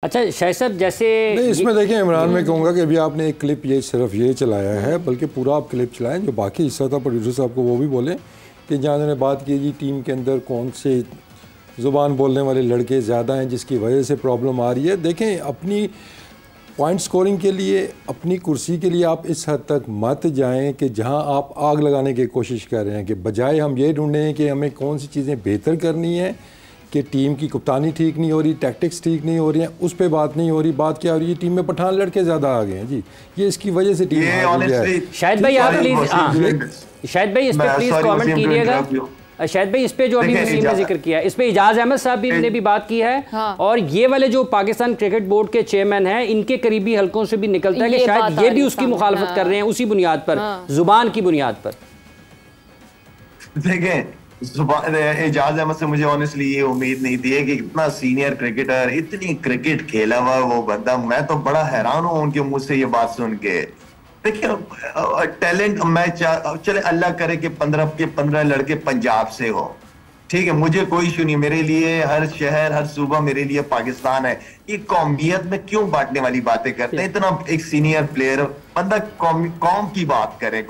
अच्छा शाह साहब, जैसे नहीं इसमें देखिए इमरान, मैं कहूँगा कि अभी आपने एक क्लिप ये सिर्फ ये चलाया है, बल्कि पूरा आप क्लिप चलाएं। जो बाकी हिस्सा था प्रोड्यूसर साहब को वो भी बोलें कि जहाँ उन्होंने बात की जी टीम के अंदर कौन से ज़ुबान बोलने वाले लड़के ज़्यादा हैं जिसकी वजह से प्रॉब्लम आ रही है। देखें, अपनी पॉइंट स्कोरिंग के लिए, अपनी कुर्सी के लिए आप इस हद तक मत जाएं कि जहां आप आग लगाने की कोशिश कर रहे हैं, कि बजाय हम ये ढूंढें कि हमें कौन सी चीज़ें बेहतर करनी है, कि टीम की कप्तानी ठीक नहीं हो रही, टैक्टिक्स ठीक नहीं हो रही हैं, उस पर बात नहीं हो रही। बात क्या हो रही है, टीम में पठान लड़के ज़्यादा आ गए हैं जी, ये इसकी वजह से टीम हार गई है। शाहिद भाई आप प्लीज़, शाहिद भाई इस पर प्लीज़ कमेंट कीजिएगा। शाहिद भाई इस पे जो अभी वसीम ने जिक्र किया, इस पे इजाज अहमद साहब भी ने भी बात की है। हाँ। और ये वाले जो पाकिस्तान क्रिकेट बोर्ड के चेयरमैन हैं, इनके करीबी हलकों से भी निकलता है कि शायद ये भी उसकी मुखालफत कर रहे हैं उसी बुनियाद पर, जुबान की बुनियाद पर। देखें, इजाज अहमद से मुझे ऑनेस्टली ये उम्मीद नहीं थी कि इतना सीनियर क्रिकेटर, इतनी क्रिकेट खेला हुआ वो बंदा, मैं तो बड़ा हैरान हूं उनके मुंह से ये बात सुन के। देखिए टैलेंट, मैं चले अल्लाह करे कि 15 के 15 लड़के पंजाब से हो, ठीक है, मुझे कोई इशू नहीं, मेरे लिए हर शहर हर सूबा मेरे लिए पाकिस्तान है। ये कौमियत में क्यों बांटने वाली बातें करते हैं? इतना एक सीनियर प्लेयर बंदा कौम की बात करे,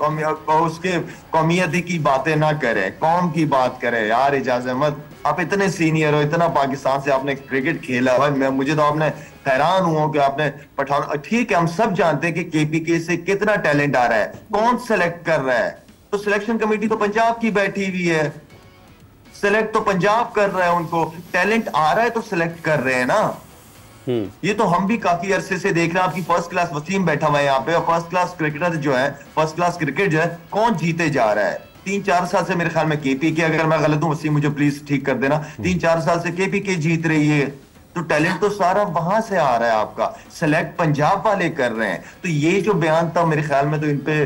उसके कौमियत की बातें ना करे, कौम की बात करे। यार इजाज अहमद, आप इतने सीनियर हो, इतना पाकिस्तान से आपने क्रिकेट खेला हुआ, मुझे तो आपने हैरान हुआ कि आपने पठान, ठीक है हम सब जानते हैं कि केपीके से कितना टैलेंट आ रहा है, कौन सेलेक्ट कर रहा है? तो सिलेक्शन कमेटी तो पंजाब की बैठी हुई है, सिलेक्ट तो पंजाब कर रहा है, उनको टैलेंट आ रहा है तो सिलेक्ट कर रहे हैं ना। ये तो हम भी काफी अरसे से देख रहे हैं। आपकी फर्स्ट क्लास वसीम बैठा हुआ है यहाँ पे, और फर्स्ट क्लास क्रिकेटर जो है, फर्स्ट क्लास क्रिकेट जो है, कौन जीते जा रहा है? 3-4 साल से मेरे ख्याल में केपीके, अगर मैं गलत हूं वसीम मुझे प्लीज ठीक कर देना, 3-4 साल से केपीके जीत रही है, तो टैलेंट तो सारा वहां से आ रहा है आपका, सिलेक्ट पंजाब वाले कर रहे हैं। तो ये जो बयान था मेरे ख्याल में तो इन पे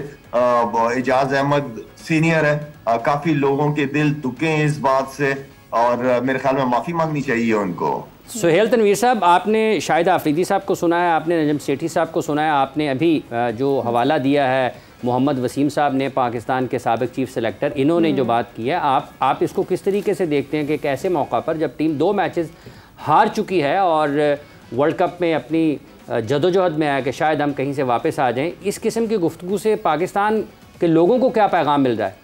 इजाज अहमद सीनियर है, काफी लोगों के दिल दुखे हैं इस बात से, और मेरे ख्याल में माफी मांगनी चाहिए उनको। सुहेल तनवीर साहब, आपने शाहिद आफरीदी साहब को सुना है, आपने नजम सेठी साहब को सुना है, आपने अभी जो हवाला दिया है मोहम्मद वसीम साहब ने, पाकिस्तान के साबिक चीफ सेलेक्टर, इन्होंने जो बात की है, आप इसको किस तरीके से देखते हैं कि एक ऐसे मौका पर जब टीम 2 मैचेस हार चुकी है और वर्ल्ड कप में अपनी जदोजहद में आया कि शायद हम कहीं से वापस आ जाएं, इस किस्म की गुफ्तगू से पाकिस्तान के लोगों को क्या पैगाम मिल रहा है?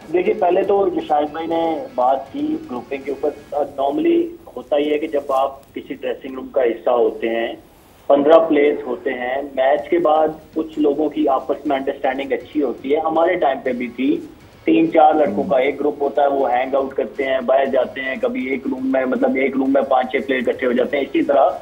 देखिए, पहले तो जो शाहिद भाई ने बात की ग्रुपिंग के ऊपर, नॉर्मली होता ही है कि जब आप किसी ड्रेसिंग रूम का हिस्सा होते हैं, 15 प्लेयर्स होते हैं, मैच के बाद कुछ लोगों की आपस में अंडरस्टैंडिंग अच्छी होती है। हमारे टाइम पे भी थी, 3-4 लड़कों का एक ग्रुप होता है, वो हैंग आउट करते हैं, बाहर जाते हैं, कभी एक रूम में, मतलब एक रूम में 5-6 प्लेयर इकट्ठे हो जाते हैं, इसी तरह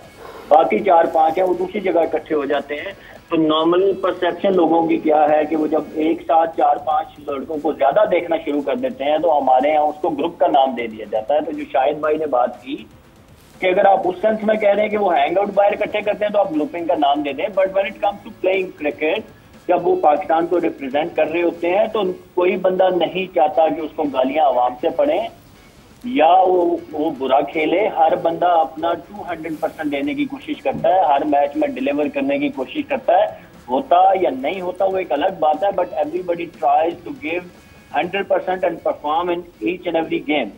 बाकी 4-5 हैं वो दूसरी जगह इकट्ठे हो जाते हैं। तो नॉर्मल परसेप्शन लोगों की क्या है कि वो जब एक साथ 4-5 लड़कों को ज्यादा देखना शुरू कर देते हैं तो हमारे यहाँ उसको ग्रुप का नाम दे दिया जाता है। तो जो शाहिद भाई ने बात की कि अगर आप उस सेंस में कह रहे हैं कि वो हैंग आउट बाहर इकट्ठे करते हैं तो आप ग्रुपिंग का नाम दे दें, but when it comes to playing cricket, जब वो पाकिस्तान को रिप्रेजेंट कर रहे होते हैं तो कोई बंदा नहीं चाहता कि उसको गालियां आवाम से पड़े या वो बुरा खेले। हर बंदा अपना 200% देने की कोशिश करता है, हर मैच में डिलीवर करने की कोशिश करता है। होता या नहीं होता वो एक अलग बात है, but everybody tries to give 100% and perform in each and every game.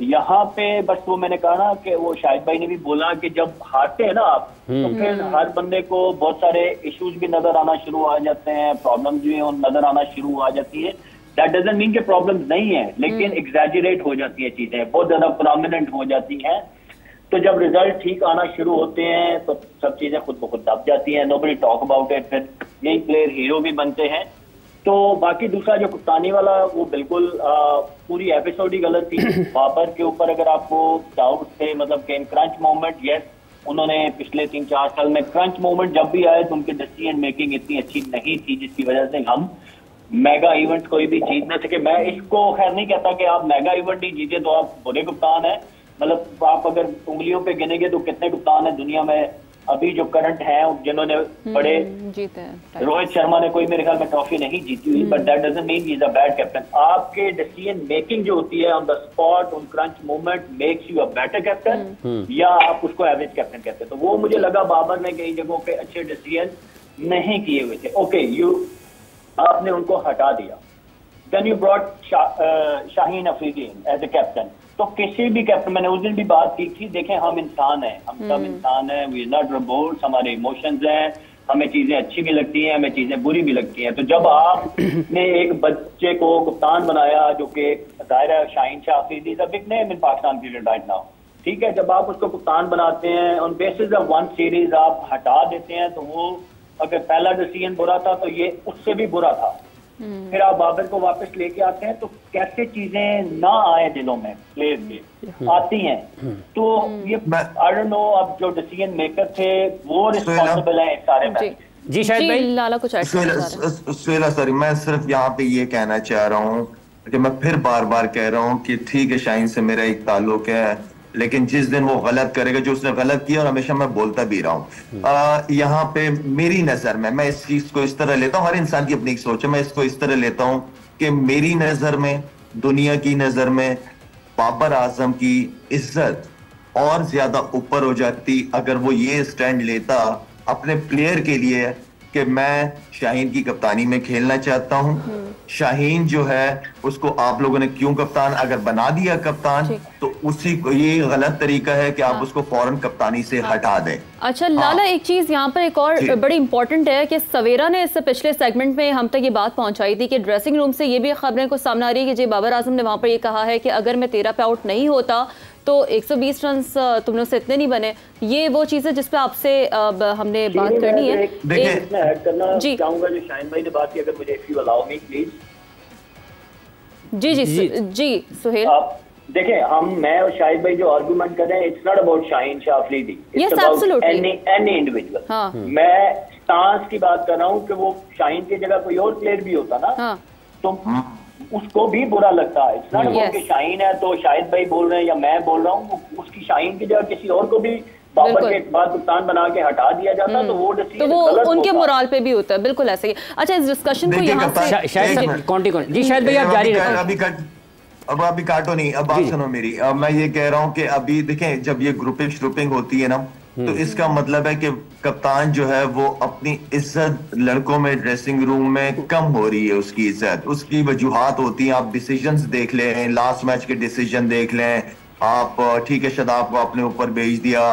यहाँ पे बस वो मैंने कहा ना कि वो शाहिद भाई ने भी बोला कि जब हारते हैं ना आप, तो फिर हर बंदे को बहुत सारे इश्यूज भी नजर आना शुरू आ जाते हैं, प्रॉब्लम्स भी नजर आना शुरू आ जाती है। दैट डजंट मीन कि प्रॉब्लम्स नहीं है, लेकिन एग्जैजरेट हो जाती है चीजें, बहुत ज्यादा प्रोमिनेंट हो जाती हैं। तो जब रिजल्ट ठीक आना शुरू होते हैं तो सब चीजें खुद ब खुद दब जाती हैं, नोबडी टॉक अबाउट इट, फिर यही प्लेयर हीरो भी बनते हैं। तो बाकी दूसरा जो कप्तानी वाला, वो बिल्कुल पूरी एपिसोड ही गलत थी। बाबर के ऊपर अगर आपको डाउट थे, मतलब कि क्रंच मोमेंट, यस उन्होंने पिछले 3-4 साल में क्रंच मोमेंट जब भी आए तो उनकी डिसीजन मेकिंग इतनी अच्छी नहीं थी, जिसकी वजह से हम मेगा इवेंट कोई भी जीत न सके। मैं इसको खैर नहीं कहता कि आप मेगा इवेंट ही जीते तो आप बुरे कप्तान हैं, मतलब आप अगर उंगलियों पे गिनेंगे तो कितने कप्तान हैं दुनिया में अभी जो करंट हैं जिन्होंने बड़े जीते हैं। रोहित शर्मा ने कोई मेरे ख्याल में ट्रॉफी नहीं जीती हुई, but that doesn't mean he is a bad captain. आपके डिसीजन मेकिंग जो होती है on the spot, on crunch moment, makes you a better captain, या आप उसको एवरेज कैप्टन कहते हैं। तो वो मुझे लगा बाबर ने कई जगहों पे अच्छे डिसीजन नहीं किए हुए थे। ओके, आपने उनको हटा दिया, then you brought Shaheen Afridi as a captain. तो किसी भी कैप्टन, मैंने उस दिन भी बात की थी, देखें हम इंसान हैं, हम सब इंसान हैं, वी आर नॉट रोबोट्स, हमारे इमोशंस हैं, हमें चीजें अच्छी भी लगती हैं, हमें चीजें बुरी भी लगती हैं। तो जब आपने एक बच्चे को कप्तान बनाया जो कि जाहिर है Shaheen Shah Afridi is a big name in Pakistan cricket right now, ठीक है, जब आप उसको कप्तान बनाते हैं on basis of one series आप हटा देते हैं, तो वो अगर पहला डिसीजन बुरा था तो ये उससे भी बुरा था। फिर आप बाबर को वापस लेके आते हैं तो कैसे चीजें ना आए दिलों में प्लेयर के आती हैं। तो ये आई डोंट नो, अब जो डिसीजन मेकर थे वो रिस्पॉन्सिबल है इस सारे मैच। जी शायद भाई लाला कुछ सुहेला सॉरी, मैं सिर्फ यहाँ पे ये कहना चाह रहा हूँ कि मैं फिर बार बार कह रहा हूँ कि ठीक है शाहीन से मेरा एक ताल्लुक है, लेकिन जिस दिन वो गलत करेगा, जो उसने गलत किया, और हमेशा मैं बोलता भी रहा हूँ, यहाँ पे मेरी नजर में मैं इस चीज को इस तरह लेता हूँ, हर इंसान की अपनी एक सोच है, मैं इसको इस तरह लेता हूँ कि मेरी नजर में, दुनिया की नजर में बाबर आजम की इज्जत और ज्यादा ऊपर हो जाती अगर वो ये स्टैंड लेता अपने प्लेयर के लिए कि मैं शाहीन की कप्तानी में खेलना चाहता हूं। शाहीन जो है उसको आप लोगों ने क्यों कप्तान अगर बना दिया कप्तान, तो उसी को ये गलत तरीका है कि आप उसको फौरन कप्तानी से हटा दें। अच्छा लाला, एक चीज यहाँ पर एक और बड़ी इंपॉर्टेंट है कि सवेरा ने इससे पिछले सेगमेंट में हम तक ये बात पहुंचाई थी कि ड्रेसिंग रूम से ये भी खबरें को सामने आ रही है कि जी बाबर आजम ने वहां पर ये कहा है कि अगर मैं 13 पे आउट नहीं होता तो 120 रन तुम लोग से इतने नहीं बने। ये वो चीज़ है जिस पे आपसे हमने बात करनी है। इसमें ऐड करना चाहूंगा जो शाहीन भाई ने बात की, अगर मुझे if you allow me please. जी सुहेल, देखें मैं और शाहिद भाई जो आर्गुमेंट कर रहे हैं, it's not about Shaheen Shah Afridi, it's about any individual. मैं स्टांस की बात कर रहा हूँ कि वो शाहीन की जगह कोई और प्लेयर भी होता ना तो उसको भी बुरा लगता है। इट्स नॉट अबाउट कि शाहीन है तो शाहिद भाई बोल रहे हैं या मैं बोल रहा हूँ, उसकी शाहीन की जगह किसी और को भी बाबर के बाद कप्तान बना के हटा दिया जाता तो वो डिसीजन गलत उनके मोराल पे भी होता है। बिल्कुल ऐसे ही। अच्छा, इस डिस्कशन को यहाँ से शायद जी शायद भाई आप जारी रखें। अब अभी काटो नहीं, अब बात सुनो मेरी। अब मैं ये कह रहा हूँ कि अभी देखें जब ये ग्रुपिंग होती है ना, तो इसका मतलब है कि कप्तान जो है वो अपनी इज्जत लड़कों में ड्रेसिंग रूम में कम हो रही है, उसकी इज्जत, उसकी वजूहात होती हैं। आप डिसीजंस देख लें, लास्ट मैच के डिसीजन देख लें आप, ठीक है शादाब को आपने ऊपर भेज दिया,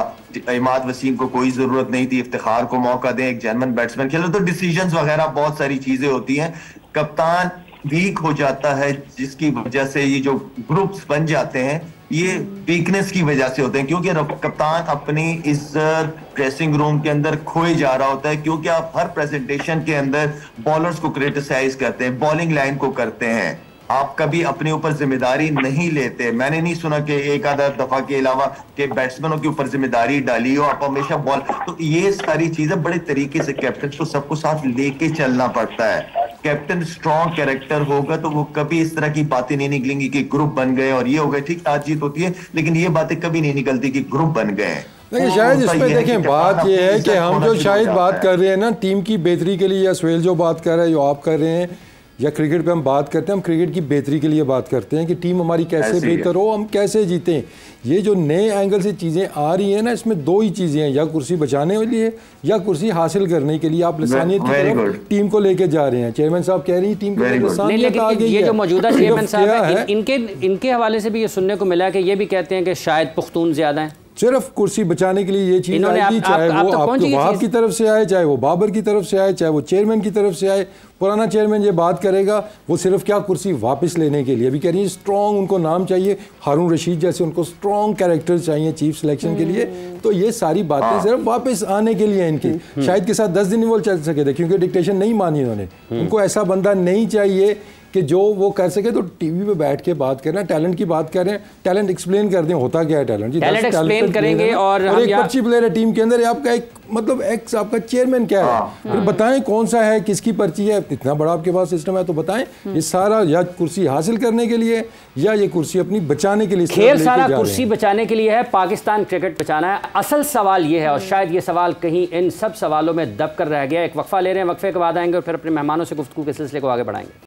इमाद वसीम को कोई जरूरत नहीं थी, इफ्तिखार को मौका दें, एक जेन्युइन बैट्समैन खेलो, तो डिसीजंस वगैरह बहुत सारी चीजें होती हैं। कप्तान वीक हो जाता है जिसकी वजह से ये जो ग्रुप्स बन जाते हैं ये वीकनेस की वजह से होते हैं, क्योंकि कप्तान अपनी इज्जत ड्रेसिंग रूम के अंदर खोए जा रहा होता है, क्योंकि आप हर प्रेजेंटेशन के अंदर बॉलर्स को क्रिटिसाइज करते हैं, बॉलिंग लाइन को करते हैं, आप कभी अपने ऊपर जिम्मेदारी नहीं लेते। मैंने नहीं सुना कि एक आधा दफा के अलावा कि बैट्समैनों के ऊपर जिम्मेदारी डाली हो, आप हमेशा बॉल, तो ये सारी चीजें बड़े तरीके से कैप्टन को सबको साथ लेके चलना पड़ता है। कैप्टन स्ट्रॉन्ग कैरेक्टर होगा तो वो कभी इस तरह की बातें नहीं निकलेंगी कि ग्रुप बन गए और ये हो गए। ठीक आज जीत होती है लेकिन ये बातें कभी नहीं निकलती कि ग्रुप बन गए। देखिए शायद इसमें देखें बात ये है कि हम जो शायद बात कर रहे हैं ना टीम की बेहतरी के लिए, या सुहेल जो बात कर रहा है, जो आप कर रहे हैं, या क्रिकेट पे हम बात करते हैं, हम क्रिकेट की बेहतरी के लिए बात करते हैं कि टीम हमारी कैसे बेहतर हो, हम कैसे जीतें। ये जो नए एंगल से चीज़ें आ रही हैं ना, इसमें दो ही चीज़ें हैं, या कुर्सी बचाने के लिए या कुर्सी हासिल करने के लिए आप लसानियत की तरफ टीम को लेके जा रहे हैं। चेयरमैन साहब कह रही हैं टीम की लसानियत आ गई है। ये जो मौजूदा चेयरमैन साहब हैं, इनके हवाले से भी ये सुनने को मिला कि ये भी कहते हैं कि शायद पुख्तून ज़्यादा हैं, सिर्फ कुर्सी बचाने के लिए ये चीज़ आएगी, चाहे वो आपके वहाब की तरफ से आए, चाहे वो बाबर की तरफ से आए, चाहे वो चेयरमैन की तरफ से आए। पुराना चेयरमैन ये बात करेगा वो सिर्फ क्या कुर्सी वापस लेने के लिए। अभी कह रही है स्ट्रॉन्ग उनको नाम चाहिए, हारून रशीद जैसे उनको स्ट्रॉन्ग कैरेक्टर चाहिए चीफ सिलेक्शन के लिए। तो ये सारी बातें सिर्फ वापस आने के लिए इनकी। शायद के साथ 10 दिन वो चल सके थे क्योंकि डिक्टेशन नहीं मानी उन्होंने। उनको ऐसा बंदा नहीं चाहिए कि जो वो कर सके। तो टीवी पे बैठ के बात कर रहे हैं, टैलेंट की बात कर रहे हैं, टैलेंट एक्सप्लेन कर दें होता क्या है टैलेंट जी, टैलेंट एक्सप्लेन करेंगे। और एक अच्छी प्लेयर है टीम के अंदर, आपका एक मतलब एक्स आपका चेयरमैन क्या है, फिर बताएं कौन सा है, किसकी पर्ची है, इतना बड़ा आपके पास सिस्टम है तो बताएं। ये सारा या कुर्सी हासिल करने के लिए या ये कुर्सी अपनी बचाने के लिए, खेल सारा कुर्सी बचाने के लिए है, पाकिस्तान क्रिकेट बचाना है। असल सवाल ये है और शायद ये सवाल कहीं इन सब सवालों में दब कर रह गया। एक वक्फा ले रहे हैं, वक्फे के बाद आएंगे और फिर अपने मेहमानों से गुफ्तगू के सिलसिले को आगे बढ़ाएंगे।